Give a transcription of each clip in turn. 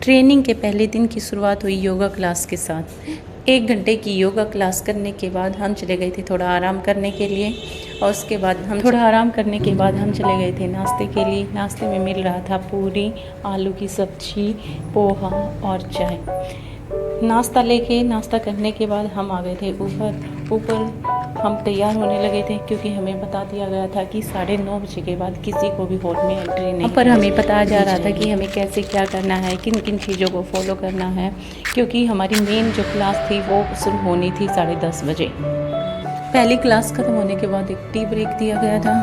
Training के पहले दिन की शुरुआत हुई योगा क्लास के साथ। 1 घंटे की योगा क्लास करने के बाद हम चले गए थे थोड़ा आराम करने के लिए, और उसके बाद हम चले गए थे नाश्ते के लिए। नाश्ते में मिल रहा था पूरी, आलू की सब्जी, पोहा और चाय। नाश्ता करने के बाद हम आ गए थे ऊपर हम तैयार होने लगे थे, क्योंकि हमें बता दिया गया था कि 9:30 बजे के बाद किसी को भी हॉल में एंट्री नहीं। पर हमें बताया जा रहा था कि हमें कैसे क्या करना है, किन किन चीज़ों को फॉलो करना है, क्योंकि हमारी मेन जो क्लास थी वो शुरू होनी थी 10:30 बजे। पहली क्लास ख़त्म होने के बाद एक टी ब्रेक दिया गया था।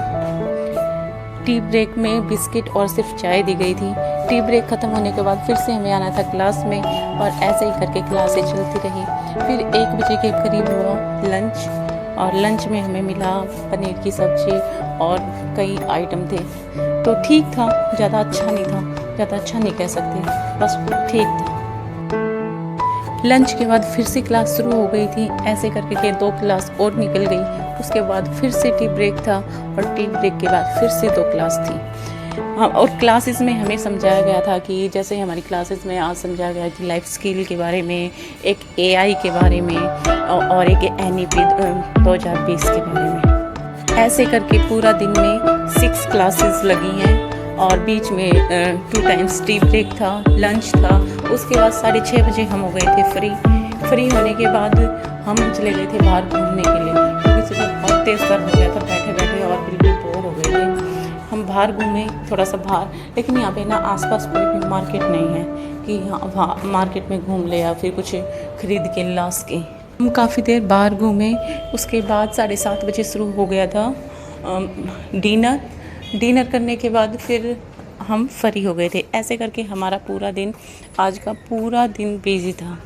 टी ब्रेक में बिस्किट और सिर्फ चाय दी गई थी। टी ब्रेक ख़त्म होने के बाद फिर से हमें आना था क्लास में, और ऐसे ही करके क्लासें चलती रही। फिर 1 बजे के करीब हुआ लंच, और लंच में हमें मिला पनीर की सब्ज़ी और कई आइटम थे। तो ठीक था, ज़्यादा अच्छा नहीं कह सकते, बस ठीक था। लंच के बाद फिर से क्लास शुरू हो गई थी। ऐसे करके के 2 क्लास और निकल गई। उसके बाद फिर से टी ब्रेक था, और टी ब्रेक के बाद फिर से 2 क्लास थी। और क्लासेस में हमें समझाया गया था कि जैसे हमारी क्लासेस में आज समझाया गया कि लाइफ स्किल के बारे में, एक एआई के बारे में, और एक एनईपी 2020 के बारे में। ऐसे करके पूरा दिन में 6 क्लासेस लगी हैं, और बीच में 2 टाइम्स टी ब्रेक था, लंच था। उसके बाद 6:30 बजे हम हो गए थे फ्री होने के बाद हम चले गए थे बाहर घूमने के लिए, क्योंकि सुबह बहुत तेज़ दर्द हो गया था बैठे और बिल्कुल बोर हो गए थे। हम बाहर घूमे थोड़ा सा बाहर, लेकिन यहाँ पे ना आसपास कोई भी मार्केट नहीं है कि हाँ मार्केट में घूम ले या फिर कुछ खरीद के ला सके। हम काफ़ी देर बाहर घूमे। उसके बाद 7:30 बजे शुरू हो गया था डिनर करने के बाद फिर हम फ्री हो गए थे। ऐसे करके हमारा आज का पूरा दिन बिजी था।